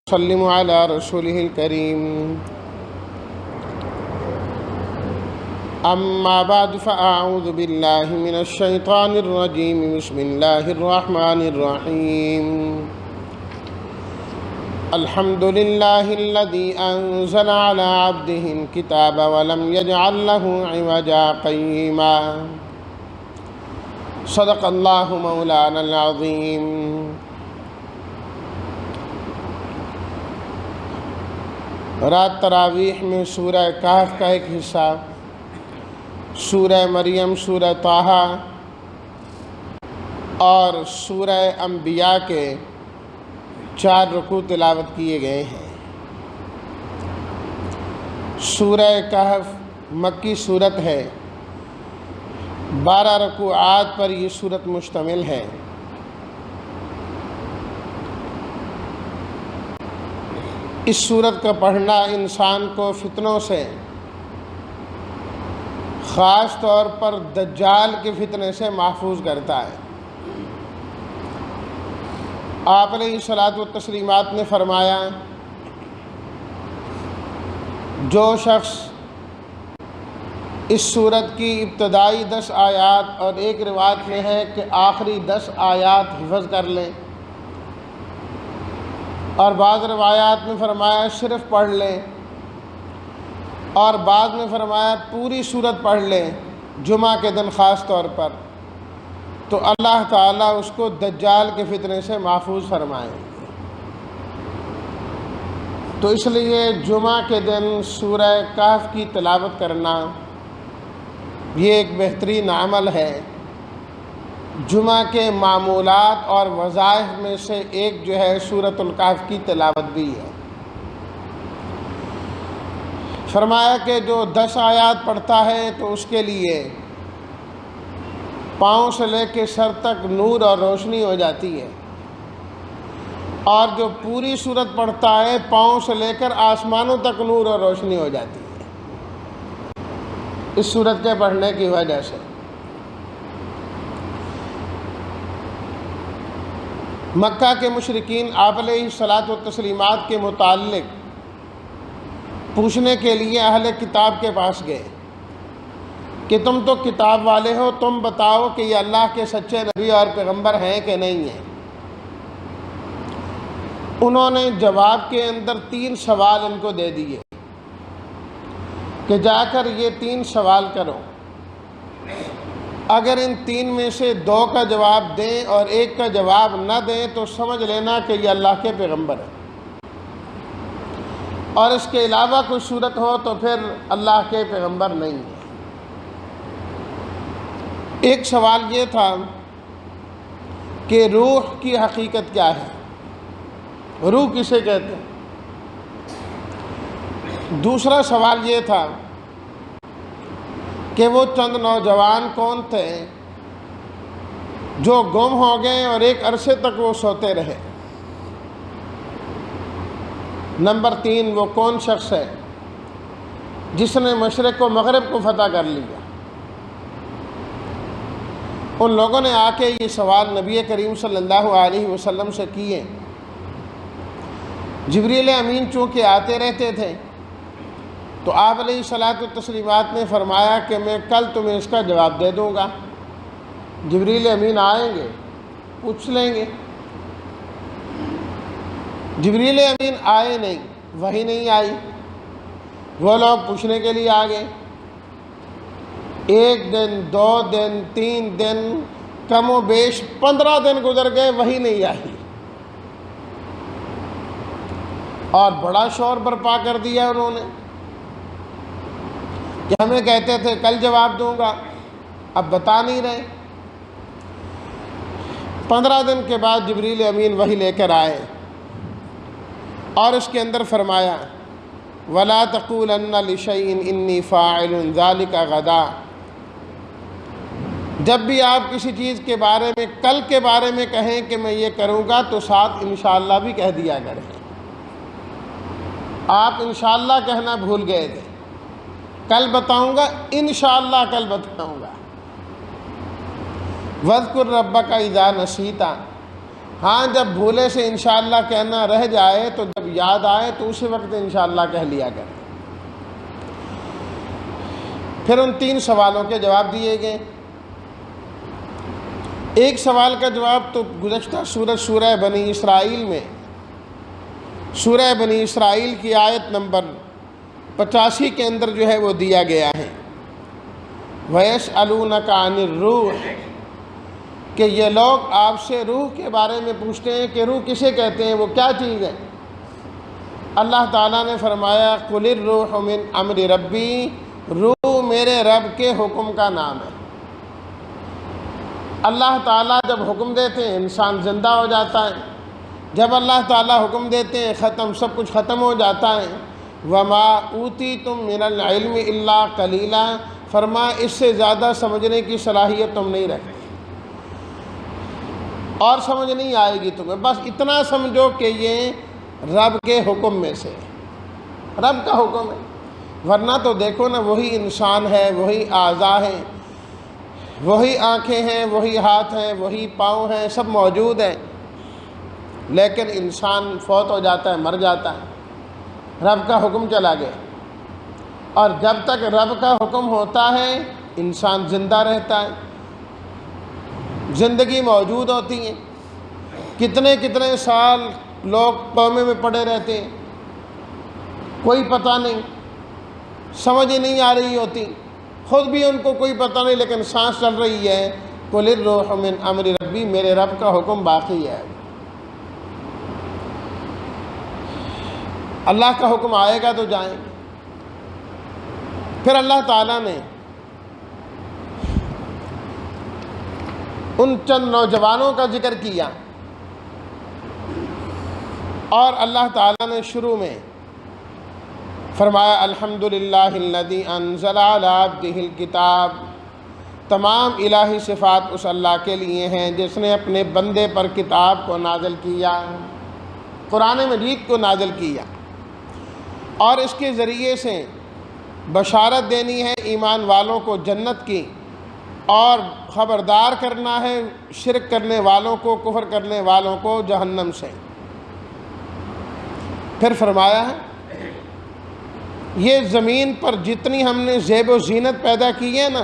وسلم على رسوله الكريم أما بعد فأعوذ بالله من الشيطان الرجيم بسم الله الرحمن الرحيم الحمد لله الذي أنزل على عبده الكتاب ولم يجعل له عوجا قيما صدق الله مولانا العظيم۔ رات تراویح میں سورہ کہف کا ایک حصہ، سورہ مریم، سورہ طٰہٰ اور سورہ انبیاء کے 4 رکوع تلاوت کیے گئے ہیں۔ سورہ کہف مکی صورت ہے، 12 رکوعات پر یہ صورت مشتمل ہے۔ اس صورت کا پڑھنا انسان کو فتنوں سے، خاص طور پر دجال کے فتنے سے محفوظ کرتا ہے۔ آپ علیہ الصلاۃ والتسلیمات نے فرمایا، جو شخص اس صورت کی ابتدائی 10 آیات اور ایک روایت میں ہے کہ آخری 10 آیات حفظ کر لیں، اور بعض روایات میں فرمایا صرف پڑھ لیں، اور بعض میں فرمایا پوری صورت پڑھ لیں جمعہ کے دن خاص طور پر، تو اللہ تعالیٰ اس کو دجال کے فتنے سے محفوظ فرمائیں۔ تو اس لیے جمعہ کے دن سورہ کہف کی تلاوت کرنا یہ ایک بہترین عمل ہے۔ جمعہ کے معمولات اور وظائف میں سے ایک جو ہے سورۃ الکہف کی تلاوت بھی ہے۔ فرمایا کہ جو 10 آیات پڑھتا ہے تو اس کے لیے پاؤں سے لے کے سر تک نور اور روشنی ہو جاتی ہے، اور جو پوری صورت پڑھتا ہے پاؤں سے لے کر آسمانوں تک نور اور روشنی ہو جاتی ہے اس صورت کے پڑھنے کی وجہ سے۔ مکہ کے مشرکین آپ علیہ الصلاۃ والتسلیمات کے متعلق پوچھنے کے لیے اہل کتاب کے پاس گئے کہ تم تو کتاب والے ہو، تم بتاؤ کہ یہ اللہ کے سچے نبی اور پیغمبر ہیں کہ نہیں ہیں۔ انہوں نے جواب کے اندر 3 سوال ان کو دے دیے کہ جا کر یہ 3 سوال کرو، اگر ان 3 میں سے 2 کا جواب دیں اور 1 کا جواب نہ دیں تو سمجھ لینا کہ یہ اللہ کے پیغمبر ہیں، اور اس کے علاوہ کوئی صورت ہو تو پھر اللہ کے پیغمبر نہیں ہیں۔ ایک سوال یہ تھا کہ روح کی حقیقت کیا ہے، روح کسے کہتے ہیں۔ دوسرا سوال یہ تھا کہ وہ چند نوجوان کون تھے جو گم ہو گئے اور ایک عرصے تک وہ سوتے رہے۔ نمبر 3، وہ کون شخص ہے جس نے مشرق و مغرب کو فتح کر لیا۔ ان لوگوں نے آ کے یہ سوال نبی کریم صلی اللہ علیہ وسلم سے کیے۔ جبریل امین چونکہ آتے رہتے تھے تو آپ علیہ الصلاۃ والتسلیمات نے فرمایا کہ میں کل تمہیں اس کا جواب دے دوں گا۔ جبریل امین آئیں گے، پوچھ لیں گے۔ جبریل امین آئے نہیں، وحی نہیں آئی، وہ لوگ پوچھنے کے لیے آ گئے۔ 1 دن، 2 دن، 3 دن، کم و بیش 15 دن گزر گئے، وحی نہیں آئی، اور بڑا شور برپا کر دیا انہوں نے کہ ہمیں کہتے تھے کل جواب دوں گا، اب بتا نہیں رہے۔ 15 دن کے بعد جبریل امین وحی لے کر آئے، اور اس کے اندر فرمایا وَلَا تَقُولَنَّ لِشَيْءٍ إِنِّي فَاعِلٌ ذَلِكَ غَدًا۔ جب بھی آپ کسی چیز کے بارے میں، کل کے بارے میں کہیں کہ میں یہ کروں گا تو ساتھ انشاءاللہ بھی کہہ دیا کریں۔ آپ انشاءاللہ کہنا بھول گئے تھے، کل بتاؤں گا، انشاءاللہ کل بتاؤں گا۔ وَاذْكُرْ رَبَّكَ إِذَا نَسِيتَ، ہاں جب بھولے سے انشاءاللہ کہنا رہ جائے تو جب یاد آئے تو اسی وقت انشاءاللہ کہہ لیا کریں۔ پھر ان 3 سوالوں کے جواب دیے گئے۔ ایک سوال کا جواب تو گزشتہ سورہ بنی اسرائیل میں، سورہ بنی اسرائیل کی آیت نمبر 85 کے اندر جو ہے وہ دیا گیا ہے، وَيَسْأَلُونَكَ عَنِ الرُّوحِ، کہ یہ لوگ آپ سے روح کے بارے میں پوچھتے ہیں کہ روح کسے کہتے ہیں، وہ کیا چیز ہے؟ اللہ تعالیٰ نے فرمایا قُلِ الرُّوحُ مِنْ أَمْرِ رَبِّي، روح میرے رب کے حکم کا نام ہے۔ اللہ تعالیٰ جب حکم دیتے ہیں انسان زندہ ہو جاتا ہے، جب اللہ تعالیٰ حکم دیتے ہیں ختم، سب کچھ ختم ہو جاتا ہے۔ وَمَا أُوتِيتُم مِّنَ الْعِلْمِ إِلَّا قَلِيلًا، فرمایا اس سے زیادہ سمجھنے کی صلاحیت تم نہیں رکھتے، اور سمجھ نہیں آئے گی تمہیں، بس اتنا سمجھو کہ یہ رب کے حکم میں سے، رب کا حکم ہے۔ ورنہ تو دیکھو نا، وہی انسان ہے، وہی اعضاء ہیں، وہی آنکھیں ہیں، وہی ہاتھ ہیں، وہی پاؤں ہیں، سب موجود ہیں، لیکن انسان فوت ہو جاتا ہے، مر جاتا ہے، رب کا حکم چلا گیا۔ اور جب تک رب کا حکم ہوتا ہے انسان زندہ رہتا ہے، زندگی موجود ہوتی ہے۔ کتنے کتنے سال لوگ کومے میں پڑے رہتے ہیں، کوئی پتہ نہیں، سمجھ ہی نہیں آ رہی ہوتی، خود بھی ان کو کوئی پتہ نہیں، لیکن سانس چل رہی ہے۔ قُلِ الرُّوحُ مِنْ أَمْرِ رَبِّي، میرے رب کا حکم باقی ہے۔ اللہ کا حکم آئے گا تو جائیں گے۔ پھر اللہ تعالیٰ نے ان چند نوجوانوں کا ذکر کیا، اور اللہ تعالیٰ نے شروع میں فرمایا الحمدللہ الذی انزل علی عبدہ الکتاب، تمام الہی صفات اس اللہ کے لیے ہیں جس نے اپنے بندے پر کتاب کو نازل کیا، قرآن مجید کو نازل کیا، اور اس کے ذریعے سے بشارت دینی ہے ایمان والوں کو جنت کی، اور خبردار کرنا ہے شرک کرنے والوں کو، کفر کرنے والوں کو جہنم سے۔ پھر فرمایا ہے یہ زمین پر جتنی ہم نے زیب و زینت پیدا کی ہے نا،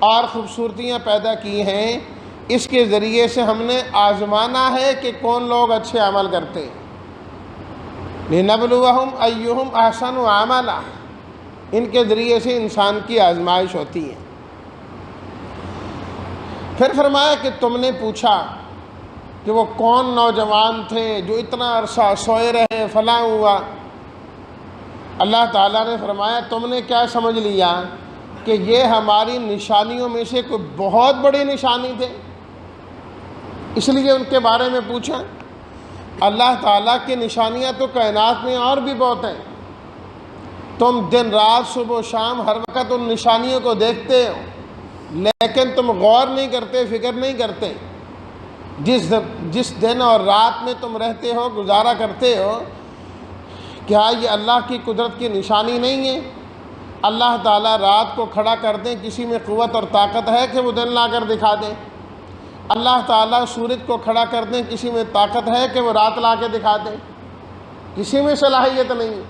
اور خوبصورتیاں پیدا کی ہیں، اس کے ذریعے سے ہم نے آزمانا ہے کہ کون لوگ اچھے عمل کرتے ہیں، لِنَبْلُوَهُمْ أَيُّهُمْ أَحْسَنُ عَمَلًا، ان کے ذریعے سے انسان کی آزمائش ہوتی ہے۔ پھر فرمایا کہ تم نے پوچھا کہ وہ کون نوجوان تھے جو اتنا عرصہ سوئے رہے، فلاں ہوا۔ اللہ تعالیٰ نے فرمایا تم نے کیا سمجھ لیا کہ یہ ہماری نشانیوں میں سے کوئی بہت بڑی نشانی تھے، اس لیے ان کے بارے میں پوچھا؟ اللہ تعالیٰ کی نشانیاں تو کائنات میں اور بھی بہت ہیں، تم دن رات صبح و شام ہر وقت ان نشانیوں کو دیکھتے ہو، لیکن تم غور نہیں کرتے، فکر نہیں کرتے۔ جس دن اور رات میں تم رہتے ہو، گزارا کرتے ہو، کیا یہ اللہ کی قدرت کی نشانی نہیں ہے؟ اللہ تعالیٰ رات کو کھڑا کر دیں، کسی میں قوت اور طاقت ہے کہ وہ دن لا کر دکھا دیں؟ اللہ تعالیٰ سورج کو کھڑا کر دیں، کسی میں طاقت ہے کہ وہ رات لا کے دکھا دیں؟ کسی میں صلاحیت نہیں۔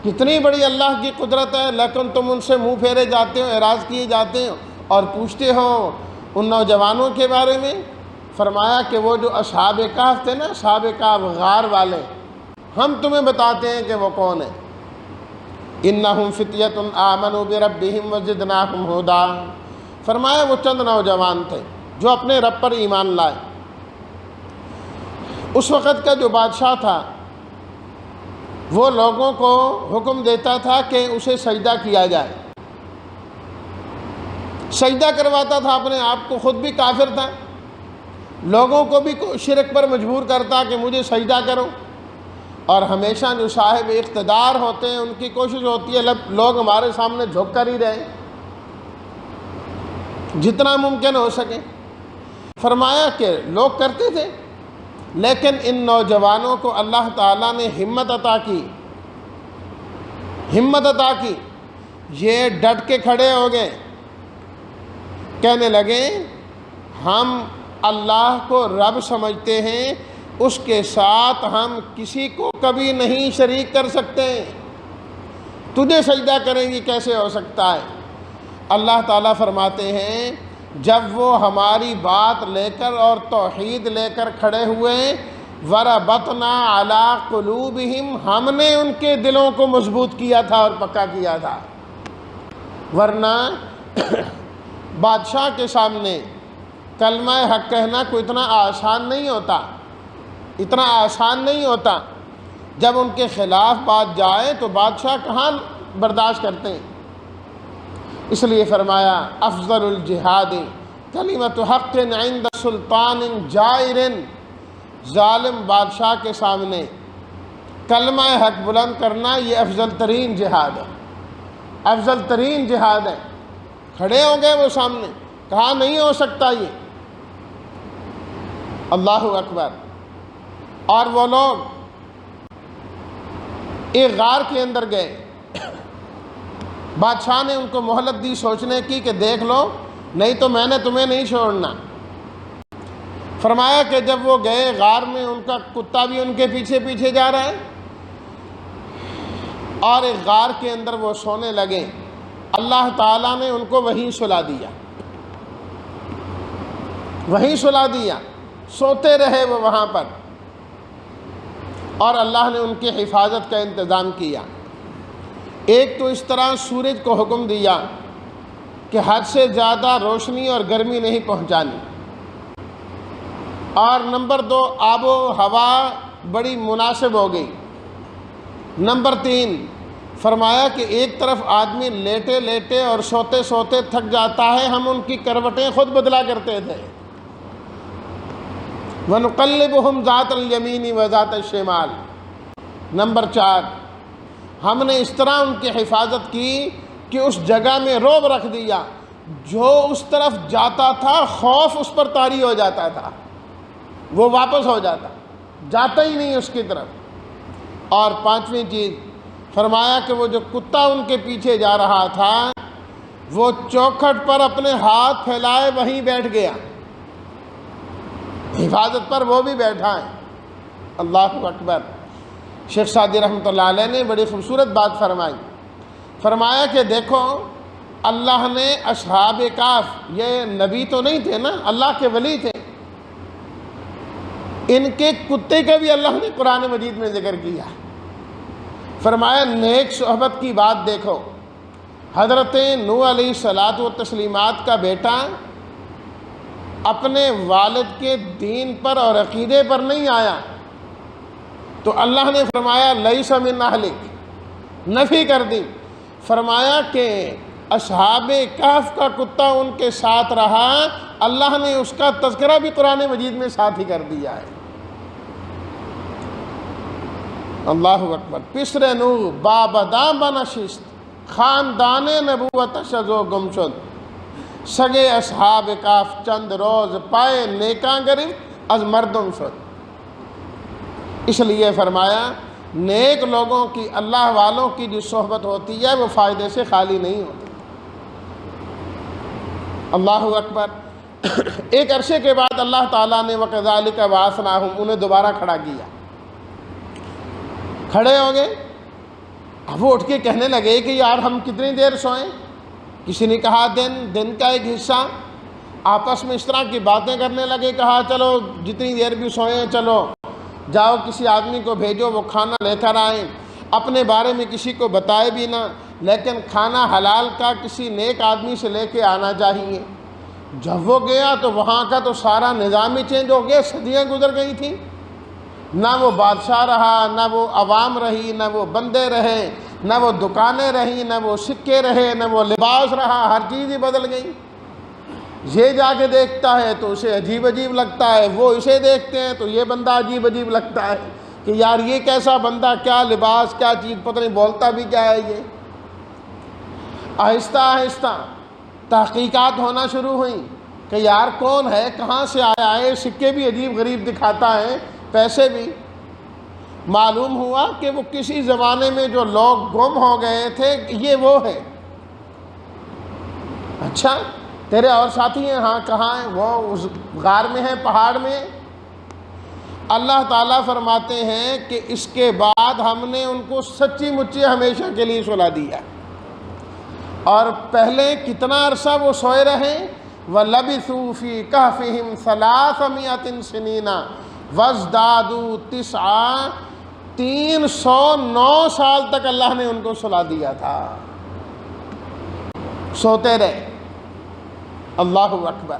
کتنی بڑی اللہ کی قدرت ہے، لیکن تم ان سے منہ پھیرے جاتے ہو، اعراض کیے جاتے ہو، اور پوچھتے ہو ان نوجوانوں کے بارے میں۔ فرمایا کہ وہ جو اصحاب کہف تھے نا، اصحاب کہف غار والے، ہم تمہیں بتاتے ہیں کہ وہ کون ہیں۔ انہم فتیۃ آمنوا بربہم وزدناہم ھدا، فرمایا وہ چند نوجوان تھے جو اپنے رب پر ایمان لائے۔ اس وقت کا جو بادشاہ تھا وہ لوگوں کو حکم دیتا تھا کہ اسے سجدہ کیا جائے، سجدہ کرواتا تھا اپنے آپ کو، خود بھی کافر تھا، لوگوں کو بھی شرک پر مجبور کرتا کہ مجھے سجدہ کرو۔ اور ہمیشہ جو صاحب اقتدار ہوتے ہیں ان کی کوشش ہوتی ہے لوگ ہمارے سامنے جھک کر ہی رہیں جتنا ممکن ہو سکے۔ فرمایا کہ لوگ کرتے تھے، لیکن ان نوجوانوں کو اللہ تعالیٰ نے ہمت عطا کی، یہ ڈٹ کے کھڑے ہو گئے، کہنے لگے ہم اللہ کو رب سمجھتے ہیں اس کے ساتھ ہم کسی کو کبھی نہیں شریک کر سکتے۔ تجھے سجدہ کریں گی کیسے ہو سکتا ہے؟ اللہ تعالیٰ فرماتے ہیں جب وہ ہماری بات لے کر اور توحید لے کر کھڑے ہوئے، وَرَبَطْنَا عَلَىٰ قُلُوبِهِمْ، ہم نے ان کے دلوں کو مضبوط کیا تھا اور پکا کیا تھا۔ ورنہ بادشاہ کے سامنے کلمہ حق کہنا کوئی اتنا آسان نہیں ہوتا، اتنا آسان نہیں ہوتا۔ جب ان کے خلاف بات جائے تو بادشاہ کہاں برداشت کرتے ہیں؟ اس لیے فرمایا افضل الجہاد کلمۃ حق عند سلطان جائر، ظالم بادشاہ کے سامنے کلمہ حق بلند کرنا یہ افضل ترین جہاد ہے، افضل ترین جہاد ہے۔ کھڑے ہو گئے وہ سامنے، کہا نہیں ہو سکتا یہ، اللہ اکبر۔ اور وہ لوگ ایک غار کے اندر گئے، بادشاہ نے ان کو مہلت دی سوچنے کی کہ دیکھ لو، نہیں تو میں نے تمہیں نہیں چھوڑنا۔ فرمایا کہ جب وہ گئے غار میں، ان کا کتا بھی ان کے پیچھے پیچھے جا رہا ہے، اور ایک غار کے اندر وہ سونے لگے۔ اللہ تعالیٰ نے ان کو وہیں سلا دیا، وہیں سلا دیا، سوتے رہے وہ وہاں پر، اور اللہ نے ان کی حفاظت کا انتظام کیا۔ ایک تو اس طرح سورج کو حکم دیا کہ حد سے زیادہ روشنی اور گرمی نہیں پہنچانی، اور نمبر 2 آب و ہوا بڑی مناسب ہو گئی۔ نمبر 3 فرمایا کہ ایک طرف آدمی لیٹے لیٹے اور سوتے سوتے تھک جاتا ہے، ہم ان کی کروٹیں خود بدلا کرتے تھے۔ وَنُقَلِّبُهُمْ ذَاتَ الْيَمِينِ وَذَاتَ الشِّمَالِ۔ نمبر 4 ہم نے اس طرح ان کی حفاظت کی کہ اس جگہ میں رعب رکھ دیا، جو اس طرف جاتا تھا خوف اس پر طاری ہو جاتا تھا، وہ واپس ہو جاتا ہی نہیں اس کی طرف۔ اور 5ویں چیز فرمایا کہ وہ جو کتا ان کے پیچھے جا رہا تھا، وہ چوکھٹ پر اپنے ہاتھ پھیلائے وہیں بیٹھ گیا، حفاظت پر وہ بھی بیٹھا ہے۔ اللہ اکبر۔ شیخ سعدی رحمۃ اللہ علیہ نے بڑی خوبصورت بات فرمائی، فرمایا کہ دیکھو اللہ نے اصحاب کہف، یہ نبی تو نہیں تھے نا، اللہ کے ولی تھے، ان کے کتے کا بھی اللہ نے قرآن مجید میں ذکر کیا۔ فرمایا نیک صحبت کی بات دیکھو، حضرت نوح علیہ الصلاۃ والتسلیمات کا بیٹا اپنے والد کے دین پر اور عقیدے پر نہیں آیا تو اللہ نے فرمایا لیس من اہلک، نفی کر دی۔ فرمایا کہ اصحاب کہف کا کتا ان کے ساتھ رہا، اللہ نے اس کا تذکرہ بھی قرآن مجید میں ساتھ ہی کر دیا ہے۔ اللہ اکبر۔ پسر نوح بابدام بنشست، خاندان نبوت شزو گم شد، سگے اصحاب کہف چند روز پائے نیکاں گرفت از مردم شد۔ اس لیے فرمایا نیک لوگوں کی، اللہ والوں کی جو صحبت ہوتی ہے وہ فائدے سے خالی نہیں ہوتی۔ اللہ اکبر۔ ایک عرصے کے بعد اللہ تعالیٰ نے وَكَذَلِكَ بَعَثْنَاهُمْ، انہیں دوبارہ کھڑا کیا، کھڑے ہو گئے۔ اب وہ اٹھ کے کہنے لگے کہ یار ہم کتنی دیر سوئیں؟ کسی نے کہا دن کا ایک حصہ۔ آپس میں اس طرح کی باتیں کرنے لگے، کہا چلو جتنی دیر بھی سوئیں، چلو جاؤ کسی آدمی کو بھیجو وہ کھانا لے کر آئیں، اپنے بارے میں کسی کو بتائے بھی نہ، لیکن کھانا حلال کا کسی نیک آدمی سے لے کے آنا چاہیے۔ جب وہ گیا تو وہاں کا تو سارا نظام ہی چینج ہو گیا، صدیاں گزر گئی تھیں، نہ وہ بادشاہ رہا، نہ وہ عوام رہی، نہ وہ بندے رہے، نہ وہ دکانیں رہیں، نہ وہ سکے رہے، نہ وہ لباس رہا، ہر چیز ہی بدل گئی۔ یہ جا کے دیکھتا ہے تو اسے عجیب عجیب لگتا ہے، وہ اسے دیکھتے ہیں تو یہ بندہ عجیب عجیب لگتا ہے کہ یار یہ کیسا بندہ، کیا لباس، کیا چیز، پتہ نہیں بولتا بھی کیا ہے یہ۔ آہستہ آہستہ تحقیقات ہونا شروع ہوئیں کہ یار کون ہے، کہاں سے آیا ہے، سکے بھی عجیب غریب دکھاتا ہے، پیسے بھی۔ معلوم ہوا کہ وہ کسی زمانے میں جو لوگ گم ہو گئے تھے یہ وہ ہے۔ اچھا تیرے اور ساتھی ہیں؟ ہاں کہاں ہیں؟ وہ اس غار میں ہیں، پہاڑ میں۔ اللہ تعالیٰ فرماتے ہیں کہ اس کے بعد ہم نے ان کو سچی مچی ہمیشہ کے لیے سلا دیا، اور پہلے کتنا عرصہ وہ سوئے رہے؟ وَلَبِثُوا فِي كَهْفِهِمْ 300 سِنِينَ وَازْدَادُوا 9 309 سال تک اللہ نے ان کو سلا دیا تھا، سوتے رہے۔ اللہ اکبر۔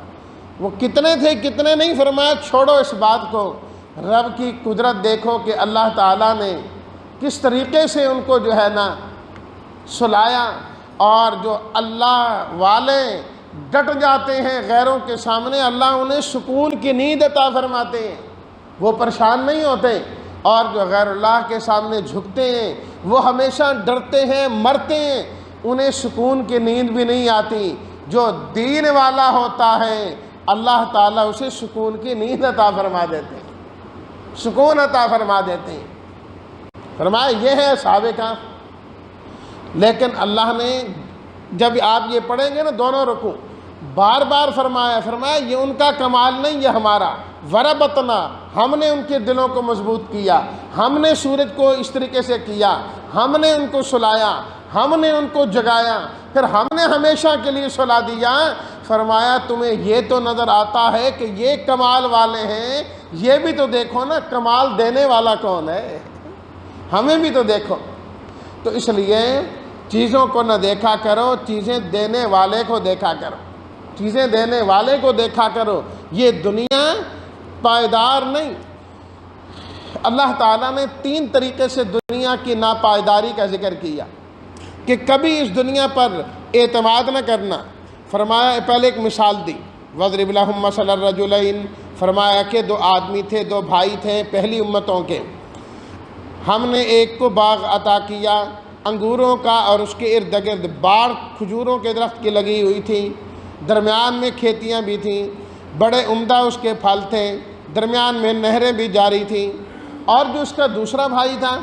وہ کتنے تھے کتنے نہیں فرمایا، چھوڑو اس بات کو، رب کی قدرت دیکھو کہ اللہ تعالیٰ نے کس طریقے سے ان کو جو ہے نا سلایا۔ اور جو اللہ والے ڈٹ جاتے ہیں غیروں کے سامنے، اللہ انہیں سکون کی نیند عطا فرماتے ہیں، وہ پریشان نہیں ہوتے۔ اور جو غیر اللہ کے سامنے جھکتے ہیں وہ ہمیشہ ڈرتے ہیں، مرتے ہیں، انہیں سکون کی نیند بھی نہیں آتی۔ جو دین والا ہوتا ہے اللہ تعالیٰ اسے سکون کی نیند عطا فرما دیتے ہیں، سکون عطا فرما دیتے ہیں۔ فرمایا یہ ہے اصحاب کہف۔ لیکن اللہ نے جب آپ یہ پڑھیں گے نا دونوں رکوع، بار بار فرمایا یہ ان کا کمال نہیں، یہ ہمارا۔ وربطنا، ہم نے ان کے دلوں کو مضبوط کیا، ہم نے سورج کو اس طریقے سے کیا، ہم نے ان کو سلایا، ہم نے ان کو جگایا، پھر ہم نے ہمیشہ کے لیے سلا دیا۔ فرمایا تمہیں یہ تو نظر آتا ہے کہ یہ کمال والے ہیں، یہ بھی تو دیکھو نا کمال دینے والا کون ہے، ہمیں بھی تو دیکھو۔ تو اس لیے چیزوں کو نہ دیکھا کرو، چیزیں دینے والے کو دیکھا کرو، چیزیں دینے والے کو دیکھا کرو۔ یہ دنیا پائیدار نہیں۔ اللہ تعالیٰ نے 3 طریقے سے دنیا کی ناپائیداری کا ذکر کیا کہ کبھی اس دنیا پر اعتماد نہ کرنا۔ فرمایا پہلے ایک مثال دی، وَاضْرِبْ لَهُم مَثَلَ الرَّجُلَيْنِ، فرمایا کہ 2 آدمی تھے، 2 بھائی تھے پہلی امتوں کے۔ ہم نے ایک کو باغ عطا کیا انگوروں کا، اور اس کے ارد گرد باڑ کھجوروں کے درخت کی لگی ہوئی تھی، درمیان میں کھیتیاں بھی تھیں، بڑے عمدہ اس کے پھل تھے، درمیان میں نہریں بھی جاری تھیں۔ اور جو اس کا دوسرا بھائی تھا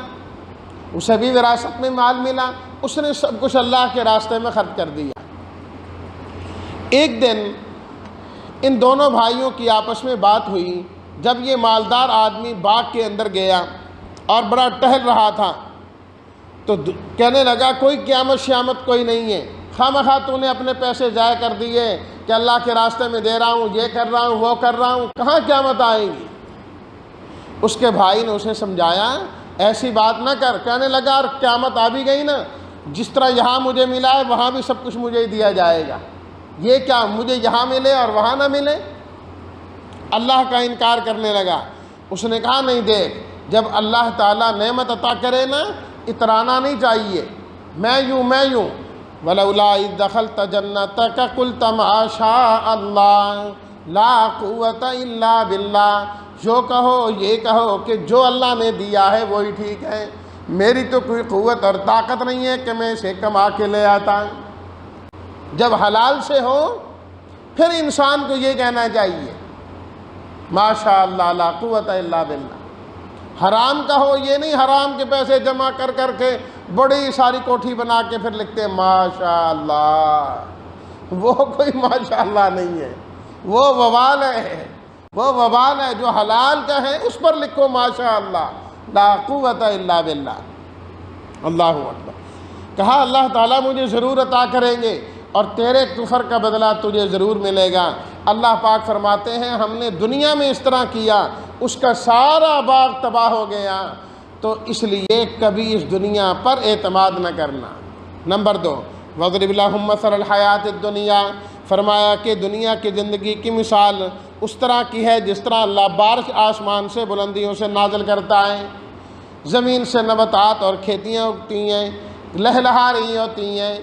اسے بھی وراثت میں مال ملا، اس نے سب کچھ اللہ کے راستے میں خرچ کر دیا۔ ایک دن ان دونوں بھائیوں کی آپس میں بات ہوئی، جب یہ مالدار آدمی باغ کے اندر گیا اور بڑا ٹہل رہا تھا تو کہنے لگا کوئی قیامت شیامت کوئی نہیں ہے، خواہ تو نے اپنے پیسے ضائع کر دیے کہ اللہ کے راستے میں دے رہا ہوں، یہ کر رہا ہوں، وہ کر رہا ہوں، کہاں قیامت آئے گی؟ اس کے بھائی نے اسے سمجھایا ایسی بات نہ کر۔ کہنے لگا اور قیامت آ بھی گئی نا، جس طرح یہاں مجھے ملا ہے وہاں بھی سب کچھ مجھے ہی دیا جائے گا، یہ کیا مجھے یہاں ملے اور وہاں نہ ملے؟ اللہ کا انکار کرنے لگا۔ اس نے کہا نہیں، دیکھ جب اللہ تعالیٰ نعمت عطا کرے نا اترانا نہیں چاہیے، میں یوں وَلَوْلَا إِذْ دَخَلْتَ جَنَّتَكَ قُلْتَ مَا شَاءَ اللَّهُ لَا قُوَّةَ إِلَّا بِاللَّهِ، جو کہو یہ کہو کہ جو اللہ نے دیا ہے وہی ٹھیک ہے، میری تو کوئی قوت اور طاقت نہیں ہے کہ میں اسے کما کے لے آتا۔ جب حلال سے ہو پھر انسان کو یہ کہنا چاہیے ما شاء اللہ لا قوت الا باللہ۔ حرام کا ہو یہ نہیں حرام کے پیسے جمع کر کر کے بڑی ساری کوٹھی بنا کے پھر لکھتے ہیں ماشاء اللہ، وہ کوئی ماشاء اللہ نہیں ہے، وہ وبال ہے، وہ وبال ہے۔ جو حلال کا ہے اس پر لکھو ماشاء اللہ لا قوت الا باللہ۔ اللہ اکبر۔ کہا اللہ تعالیٰ مجھے ضرور عطا کریں گے اور تیرے کفر کا بدلہ تجھے ضرور ملے گا۔ اللہ پاک فرماتے ہیں ہم نے دنیا میں اس طرح کیا، اس کا سارا باغ تباہ ہو گیا۔ تو اس لیے کبھی اس دنیا پر اعتماد نہ کرنا۔ نمبر 2، وَاضْرِبْ لَهُم مَثَلَ الْحَيَاةِ الدُّنْيَا، فرمایا کہ دنیا کی زندگی کی مثال اس طرح کی ہے جس طرح اللہ بارش آسمان سے بلندیوں سے نازل کرتا ہے، زمین سے نباتات اور کھیتیاں اگتی ہیں، لہلہا رہی ہوتی ہیں،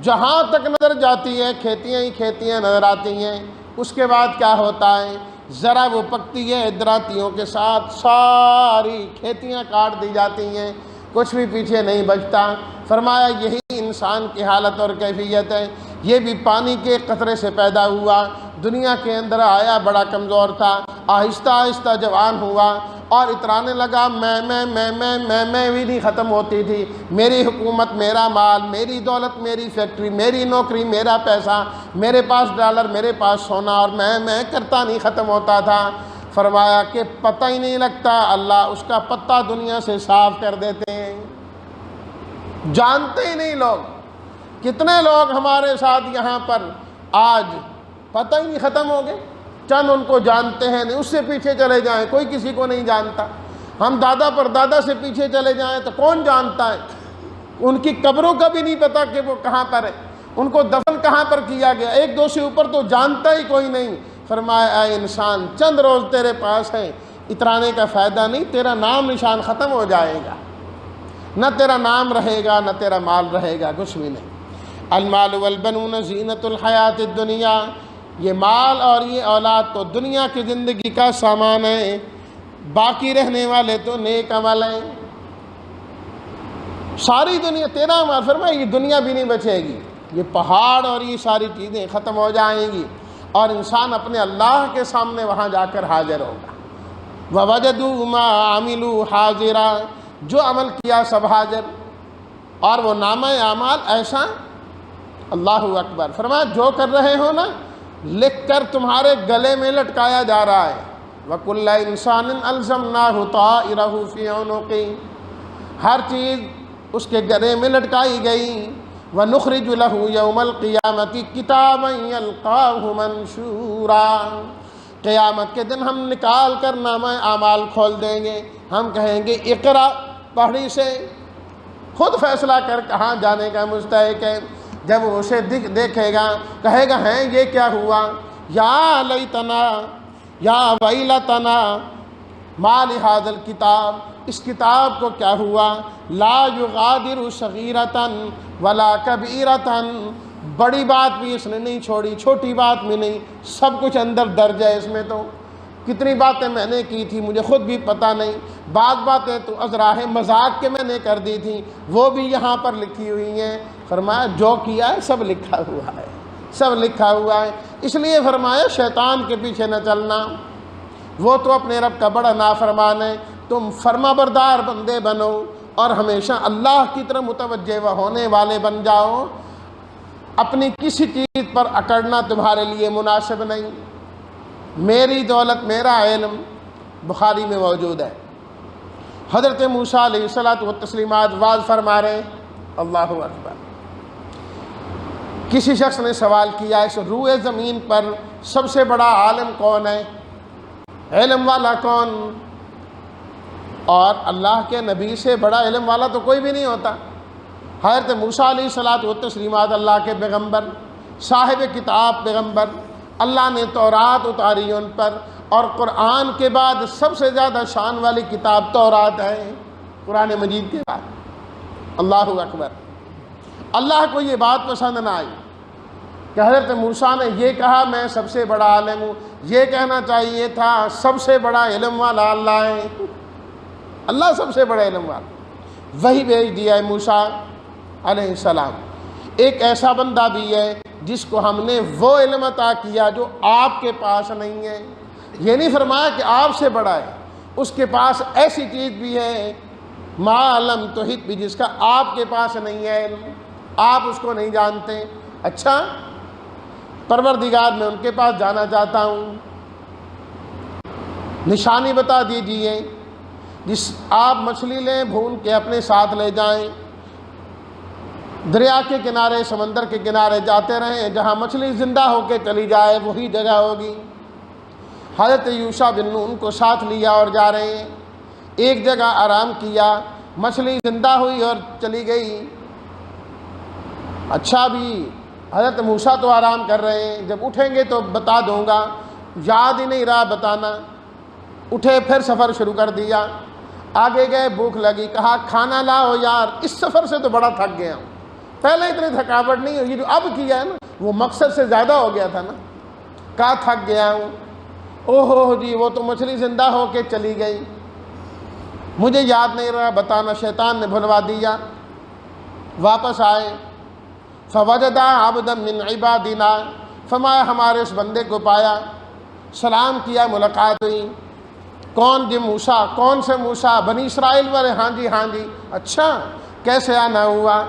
جہاں تک نظر جاتی ہے کھیتیاں ہی کھیتیاں نظر آتی ہیں۔ اس کے بعد کیا ہوتا ہے؟ ذرا وہ پکتی ہے دراتیوں کے ساتھ ساری کھیتیاں کاٹ دی جاتی ہیں، کچھ بھی پیچھے نہیں بچتا۔ فرمایا یہی انسان کی حالت اور کیفیت ہے، یہ بھی پانی کے قطرے سے پیدا ہوا، دنیا کے اندر آیا بڑا کمزور تھا، آہستہ آہستہ جوان ہوا اور اترانے لگا میں بھی نہیں ختم ہوتی تھی، میری حکومت، میرا مال، میری دولت، میری فیکٹری، میری نوکری، میرا پیسہ، میرے پاس ڈالر، میرے پاس سونا، اور میں کرتا نہیں ختم ہوتا تھا۔ فرمایا کہ پتہ ہی نہیں لگتا، اللہ اس کا پتہ دنیا سے صاف کر دیتے ہیں، جانتے ہی نہیں لوگ۔ کتنے لوگ ہمارے ساتھ یہاں پر آج پتہ ہی نہیں ختم ہو گئے، چند ان کو جانتے ہیں، نہیں اس سے پیچھے چلے جائیں کوئی کسی کو نہیں جانتا، ہم دادا پر دادا سے پیچھے چلے جائیں تو کون جانتا ہے، ان کی قبروں کا بھی نہیں پتہ کہ وہ کہاں پر ہے، ان کو دفن کہاں پر کیا گیا، ایک دو سے اوپر تو جانتا ہی کوئی نہیں۔ فرمایا اے انسان، چند روز تیرے پاس ہے، اترانے کا فائدہ نہیں، تیرا نام نشان ختم ہو جائے گا، نہ تیرا نام رہے گا نہ تیرا مال رہے گا، کچھ بھی نہیں۔ المال والبنون زینت الحیات الدنیا، یہ مال اور یہ اولاد تو دنیا کی زندگی کا سامان ہے، باقی رہنے والے تو نیک عمل ہیں۔ ساری دنیا تیرا مال، فرمایا یہ دنیا بھی نہیں بچے گی، یہ پہاڑ اور یہ ساری چیزیں ختم ہو جائیں گی، اور انسان اپنے اللہ کے سامنے وہاں جا کر حاضر ہوگا۔ وَوَجَدُوا مَا عَمِلُوا حَاضِرًا، جو عمل کیا سب حاضر، اور وہ نامہ اعمال ایسا، اللہ اکبر، فرمایا جو کر رہے ہو نا لکھ کر تمہارے گلے میں لٹکایا جا رہا ہے۔ وَكُلَّ إِنسَانٍ أَلْزَمْنَاهُ طَائِرَهُ فِي عُنُقِهِ، ہر چیز اس کے گلے میں لٹکائی گئی۔ وَنُخْرِجُ لَهُ يَوْمَ الْقِيَامَةِ كِتَابًا يَلْقَاهُ مَنْشُورًا، قیامت کے دن ہم نکال کر نامہ اعمال کھول دیں گے، ہم کہیں گے اقرا، پڑھی سے خود فیصلہ کر کہاں جانے کا مستحق ہے۔ جب وہ اسے دیکھے گا کہے گا ہیں یہ کیا ہوا، یا لیتنا یا ویلتنا ما لہذا الکتاب، اس کتاب کو کیا ہوا، لا یغادر صغیرۃ ولا کبیرۃ، بڑی بات بھی اس نے نہیں چھوڑی، چھوٹی بات بھی نہیں، سب کچھ اندر درج ہے اس میں۔ تو کتنی باتیں میں نے کی تھی مجھے خود بھی پتہ نہیں، بعض باتیں تو ازراہ مذاق کے میں نے کر دی تھی، وہ بھی یہاں پر لکھی ہوئی ہیں۔ فرمایا جو کیا ہے سب لکھا ہوا ہے، سب لکھا ہوا ہے۔ اس لیے فرمایا شیطان کے پیچھے نہ چلنا، وہ تو اپنے رب کا بڑا نافرمان ہے، تم فرما بردار بندے بنو اور ہمیشہ اللہ کی طرف متوجہ ہونے والے بن جاؤ۔ اپنی کسی چیز پر اکڑنا تمہارے لیے مناسب نہیں۔ میری دولت، میرا علم، بخاری میں موجود ہے، حضرت موسیٰ علیہ الصلاۃ والتسلیمات واز فرما رہے ہیں، اللہ اکبر۔ کسی شخص نے سوال کیا اس روئے زمین پر سب سے بڑا عالم کون ہے، علم والا کون، اور اللہ کے نبی سے بڑا علم والا تو کوئی بھی نہیں ہوتا۔ حضرت موسیٰ علیہ الصلاۃ والتسلیمات اللہ کے پیغمبر، صاحب کتاب پیغمبر، اللہ نے تورات اتاری ان پر، اور قرآن کے بعد سب سے زیادہ شان والی کتاب تورات ہے، قرآن مجید کے بعد۔ اللہ اکبر۔ اللہ کو یہ بات پسند نہ آئی کہ حضرت موسیٰ نے یہ کہا میں سب سے بڑا عالم ہوں، یہ کہنا چاہیے تھا سب سے بڑا علم والا اللہ ہے، اللہ سب سے بڑا علم والا۔ وہی بھیج دیا ہے موسیٰ علیہ السلام، ایک ایسا بندہ بھی ہے جس کو ہم نے وہ علم عطا کیا جو آپ کے پاس نہیں ہے۔ یہ نہیں فرمایا کہ آپ سے بڑا ہے، اس کے پاس ایسی چیز بھی ہے ما لم تحط بھی، جس کا آپ کے پاس نہیں ہے علم، آپ اس کو نہیں جانتے۔ اچھا پروردگار میں ان کے پاس جانا چاہتا ہوں، نشانی بتا دیجئے، جس آپ مچھلی لیں بھون کے اپنے ساتھ لے جائیں، دریا کے کنارے سمندر کے کنارے جاتے رہیں، جہاں مچھلی زندہ ہو کے چلی جائے وہی جگہ ہوگی۔ حضرت یوشع بن نون کو ساتھ لیا اور جا رہے ہیں، ایک جگہ آرام کیا، مچھلی زندہ ہوئی اور چلی گئی۔ اچھا بھی حضرت موسیٰ تو آرام کر رہے ہیں، جب اٹھیں گے تو بتا دوں گا، یاد ہی نہیں رہا بتانا۔ اٹھے پھر سفر شروع کر دیا، آگے گئے، بھوک لگی، کہا کھانا لاؤ یار، اس سفر سے تو بڑا تھک گیا ہوں، پہلے اتنی تھکاوٹ نہیں ہوئی، جو اب کیا ہے نا وہ مقصد سے زیادہ ہو گیا تھا نا، کہا تھک گیا ہوں۔ اوہ جی وہ تو مچھلی زندہ ہو کے چلی گئی، مجھے یاد نہیں رہا بتانا، شیطان نے بھلوا دیا۔ واپس آئے، فوجدا عبدا من عبادنا، فرمایا ہمارے اس بندے کو پایا، سلام کیا، ملاقات ہوئی، کون جی موسیٰ؟ کون سے موسیٰ؟ بنی اسرائیل والے؟ ہاں جی ہاں جی۔ اچھا کیسے آنا ہوا؟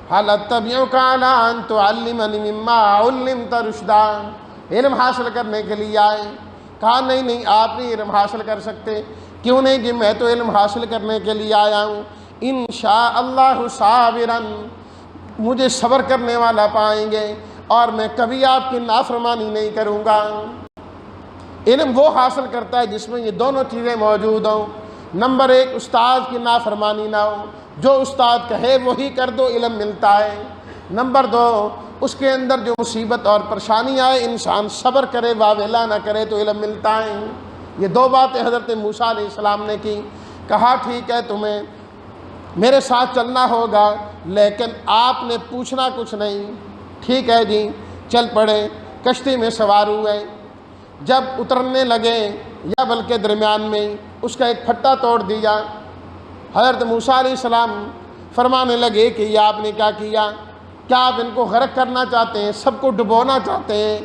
هل اتبعک علی ان تعلمنی مما علمت رشدا، علم حاصل کرنے کے لیے آئے؟ کہا نہیں نہیں آپ نہیں علم حاصل کر سکتے۔ کیوں نہیں جی؟ میں تو علم حاصل کرنے کے لیے آیا ہوں۔ انشاء اللہ صابرا، مجھے صبر کرنے والا پائیں گے اور میں کبھی آپ کی نافرمانی نہیں کروں گا۔ علم وہ حاصل کرتا ہے جس میں یہ دونوں چیزیں موجود ہوں۔ نمبر ایک، استاد کی نافرمانی نہ ہو، جو استاد کہے وہی کر دو، علم ملتا ہے۔ نمبر دو، اس کے اندر جو مصیبت اور پریشانی آئے انسان صبر کرے، واویلا نہ کرے تو علم ملتا ہے۔ یہ دو باتیں حضرت موسیٰ علیہ السلام نے کی۔ کہا ٹھیک ہے تمہیں میرے ساتھ چلنا ہوگا لیکن آپ نے پوچھنا کچھ نہیں۔ ٹھیک ہے جی، چل پڑے، کشتی میں سوار ہوئے۔ جب اترنے لگے یا بلکہ درمیان میں اس کا ایک پھٹا توڑ دیا، حضرت موسیٰ علیہ السلام فرمانے لگے کہ یہ آپ نے کیا کیا؟ کیا آپ ان کو غرق کرنا چاہتے ہیں؟ سب کو ڈبونا چاہتے ہیں؟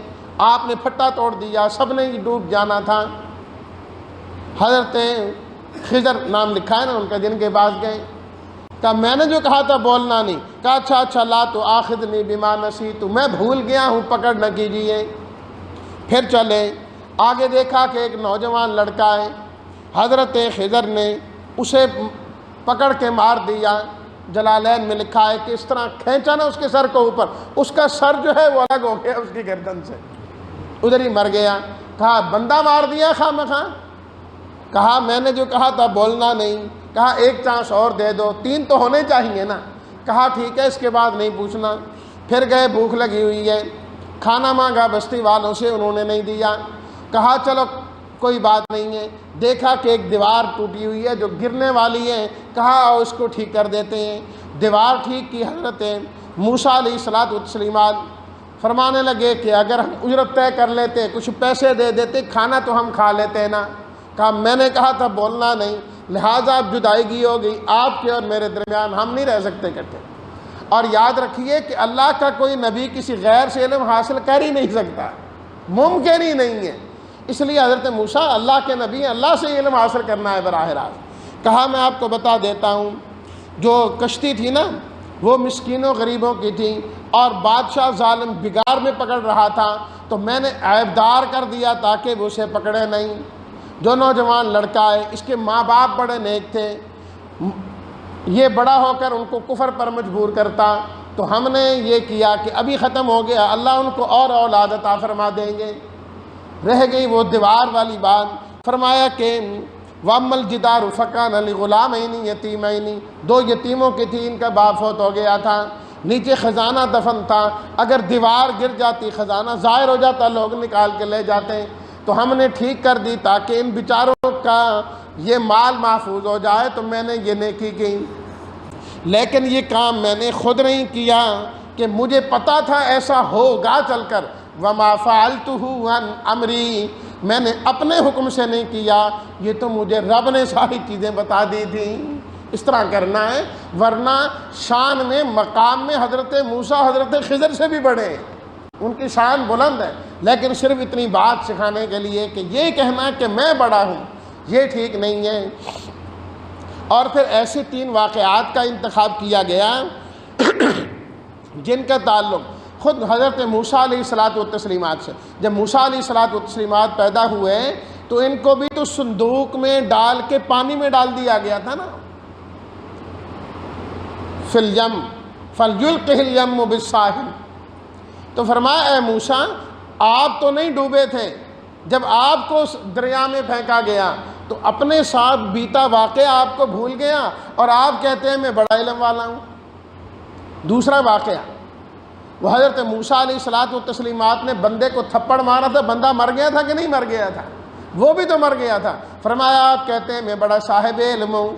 آپ نے پھٹا توڑ دیا، سب نے ڈوب جانا تھا۔ حضرت خضر نام لکھا ہے نا ان کا، جن کے پاس گئے، کہا میں نے جو کہا تھا بولنا نہیں۔ کہا اچھا اچھا، لا تو آخذنی بما نسیت، میں بھول گیا ہوں، پکڑ نہ کیجیے۔ پھر چلے آگے، دیکھا کہ ایک نوجوان لڑکا ہے، حضرت خضر نے اسے پکڑ کے مار دیا۔ جلالین میں لکھا ہے کہ اس طرح کھینچا نا اس کے سر کو اوپر، اس کا سر جو ہے وہ الگ ہو گیا اس کی گردن سے، ادھر ہی مر گیا۔ کہا بندہ مار دیا خواہ مخواہ؟ کہا میں نے جو کہا تھا بولنا نہیں۔ کہا ایک چانس اور دے دو، 3 تو ہونے چاہیے نا۔ کہا ٹھیک ہے اس کے بعد نہیں پوچھنا۔ پھر گئے، بھوک لگی ہوئی ہے، کھانا مانگا بستی والوں سے، انہوں نے نہیں دیا۔ کہا چلو کوئی بات نہیں ہے۔ دیکھا کہ ایک دیوار ٹوٹی ہوئی ہے جو گرنے والی ہے، کہا آؤ اس کو ٹھیک کر دیتے ہیں۔ دیوار ٹھیک کی حضرت موسیٰ علیہ الصلوۃ والتسلیمات فرمانے لگے کہ اگر ہم اجرت طے کر لیتے، کچھ پیسے دے دیتے، کھانا تو ہم کھا لیتے نا۔ کہا میں نے کہا تھا بولنا نہیں، لہٰذا اب جدائیگی ہو گئی آپ کے اور میرے درمیان، ہم نہیں رہ سکتے اکٹھے۔ اور یاد رکھیے کہ اللہ کا کوئی نبی کسی غیر سے علم حاصل کر ہی نہیں سکتا، ممکن ہی نہیں ہے۔ اس لیے حضرت موسیٰ اللہ کے نبی ہیں، اللہ سے علم حاصل کرنا ہے براہ راست۔ کہا میں آپ کو بتا دیتا ہوں، جو کشتی تھی نا وہ مسکینوں غریبوں کی تھی اور بادشاہ ظالم بگاڑ میں پکڑ رہا تھا، تو میں نے عیبدار کر دیا تاکہ وہ اسے پکڑے نہیں۔ جو نوجوان لڑکا ہے اس کے ماں باپ بڑے نیک تھے، یہ بڑا ہو کر ان کو کفر پر مجبور کرتا، تو ہم نے یہ کیا کہ ابھی ختم ہو گیا، اللہ ان کو اور اولاد عطا فرما دیں گے۔ رہ گئی وہ دیوار والی بات۔ فرمایا کہ وَأَمَّا الْجِدَارُ فَكَانَ لِغُلَامَيْنِ يَتِيمَيْنِ، 2 یتیموں کی تھی، ان کا باپ فوت ہو گیا تھا، نیچے خزانہ دفن تھا، اگر دیوار گر جاتی خزانہ ظاہر ہو جاتا، لوگ نکال کے لے جاتے، تو ہم نے ٹھیک کر دی تاکہ ان بیچاروں کا یہ مال محفوظ ہو جائے، تو میں نے یہ نیکی کی۔ لیکن یہ کام میں نے خود نہیں کیا کہ مجھے پتا تھا ایسا ہوگا چل کر، وَمَا فَعَلْتُهُ عَنْ أَمْرِي، میں نے اپنے حکم سے نہیں کیا، یہ تو مجھے رب نے ساری چیزیں بتا دی تھیں، اس طرح کرنا ہے۔ ورنہ شان میں مقام میں حضرت موسیٰ حضرت خضر سے بھی بڑے ہیں، ان کی شان بلند ہے، لیکن صرف اتنی بات سکھانے کے لیے کہ یہ کہنا کہ میں بڑا ہوں یہ ٹھیک نہیں ہے۔ اور پھر ایسی 3 واقعات کا انتخاب کیا گیا جن کا تعلق خود حضرت موسیٰ علیہ الصلوۃ والتسلیمات سے۔ جب موسیٰ علیہ الصلوۃ والتسلیمات پیدا ہوئے تو ان کو بھی تو صندوق میں ڈال کے پانی میں ڈال دیا گیا تھا نا، فی الیم فلیلقہ الیم بالساحل۔ تو فرمایا اے موسیٰ آپ تو نہیں ڈوبے تھے، جب آپ کو دریا میں پھینکا گیا تو اپنے ساتھ بیتا واقعہ آپ کو بھول گیا اور آپ کہتے ہیں میں بڑا علم والا ہوں۔ دوسرا واقعہ، وہ حضرت موسیٰ علیہ الصلوۃ والتسلیمات نے بندے کو تھپڑ مارا تھا، بندہ مر گیا تھا کہ نہیں مر گیا تھا؟ وہ بھی تو مر گیا تھا۔ فرمایا آپ کہتے ہیں میں بڑا صاحب علم ہوں،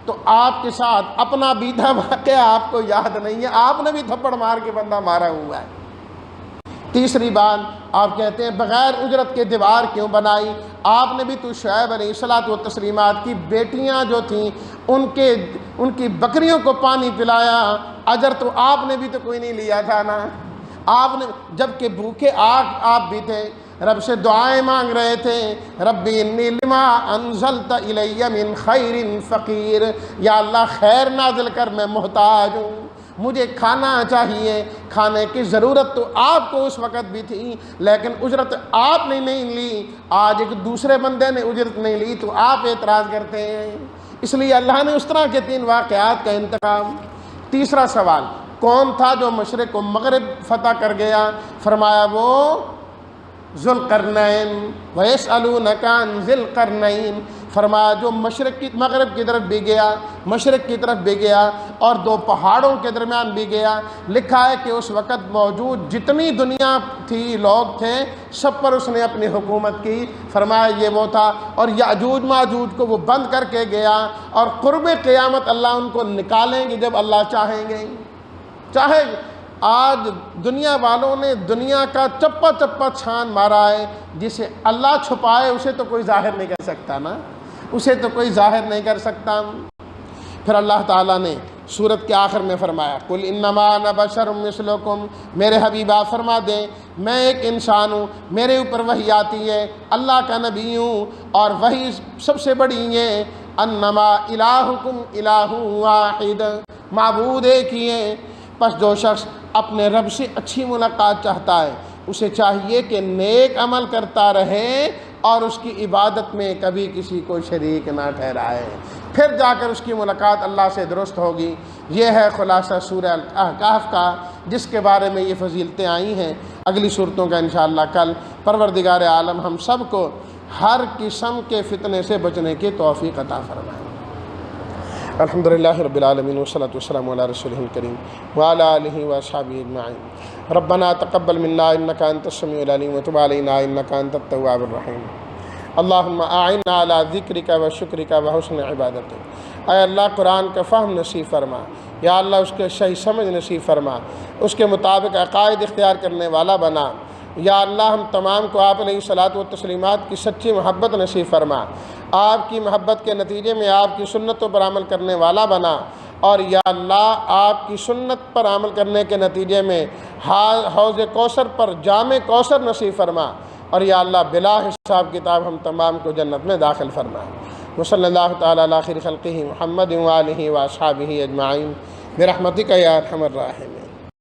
تو آپ کے ساتھ اپنا بیتا واقعہ آپ کو یاد نہیں ہے، آپ نے بھی تھپڑ مار کے بندہ مارا ہوا ہے۔ تیسری بات، آپ کہتے ہیں بغیر اجرت کے دیوار کیوں بنائی؟ آپ نے بھی تو شعیب علیہ الصلوۃ والتسلیمات کی بیٹیاں جو تھیں ان کی بکریوں کو پانی پلایا، اجر تو آپ نے بھی تو کوئی نہیں لیا تھا نا۔ آپ نے جب کہ بھوکے آپ بھی تھے، رب سے دعائیں مانگ رہے تھے، ربی انی لما انزلت الی من خیر فقیر، یا اللہ خیر نازل کر، میں محتاج ہوں، مجھے کھانا چاہیے، کھانے کی ضرورت تو آپ کو اس وقت بھی تھی لیکن اجرت آپ نے نہیں لی، آج ایک دوسرے بندے نے اجرت نہیں لی تو آپ اعتراض کرتے ہیں۔ اس لیے اللہ نے اس طرح کے 3 واقعات کا انتقام۔ تیسرا سوال، کون تھا جو مشرق و مغرب فتح کر گیا؟ فرمایا وہ ذوالقرنین، وَيَسْأَلُونَكَ عَنْ ذِي الْقَرْنَيْنِ، فرمایا جو مشرق کی مغرب کی طرف بھی گیا، مشرق کی طرف بھی گیا اور 2 پہاڑوں کے درمیان بھی گیا۔ لکھا ہے کہ اس وقت موجود جتنی دنیا تھی، لوگ تھے، سب پر اس نے اپنی حکومت کی۔ فرمایا یہ وہ تھا، اور یاجوج ماجوج کو وہ بند کر کے گیا، اور قرب قیامت اللہ ان کو نکالیں گے جب اللہ چاہیں گے۔ چاہے آج دنیا والوں نے دنیا کا چپا چپا چھان مارا ہے، جسے اللہ چھپائے اسے تو کوئی ظاہر نہیں کر سکتا نا، اسے تو کوئی ظاہر نہیں کر سکتا۔ پھر اللہ تعالیٰ نے سورت کے آخر میں فرمایا قل انما انا بشر مثلکم، میرے حبیب آپ فرما دیں میں ایک انسان ہوں، میرے اوپر وحی آتی ہے، اللہ کا نبی ہوں، اور وحی سب سے بڑی ہے انما الہکم الہ واحد، معبود ایک ہی ہے۔ پس جو شخص اپنے رب سے اچھی ملاقات چاہتا ہے اسے چاہیے کہ نیک عمل کرتا رہے اور اس کی عبادت میں کبھی کسی کو شریک نہ ٹھہرائے، پھر جا کر اس کی ملاقات اللہ سے درست ہوگی۔ یہ ہے خلاصہ سورہ کہف کا، جس کے بارے میں یہ فضیلتیں آئی ہیں۔ اگلی صورتوں کا انشاءاللہ کل۔ پروردگار عالم ہم سب کو ہر قسم کے فتنے سے بچنے کی توفیق عطا فرمائے۔ الحمدللہ رب العالمین والصلاة والسلام علی رسولہ الکریم وعلی آلہ واصحابہ اجمعین۔ ربنا تقبل منا انک انت السمیع العلیم وتب علینا انک انت التواب الرحیم۔ اللہم اعنا علی ذکرک و شکرک و حسن عبادتک۔ اے اللہ قرآن کا فہم نصیب فرما، یا اللہ اس کے صحیح سمجھ نصیب فرما، اس کے مطابق عقائد اختیار کرنے والا بنا۔ یا اللہ ہم تمام کو آپ علیہ الصلاۃ والتسلیمات کی سچی محبت نصیب فرما، آپ کی محبت کے نتیجے میں آپ کی سنتوں پر عمل کرنے والا بنا، اور یا اللہ آپ کی سنت پر عمل کرنے کے نتیجے میں حوض کوثر پر جام کوثر نصیب فرما، اور یا اللہ بلا حساب کتاب ہم تمام کو جنت میں داخل فرما۔ وصلی اللہ تعالی علی خیر خلقہ محمد وآلہ واصحابہ اجمعین برحمتک یا ارحم الراحمین۔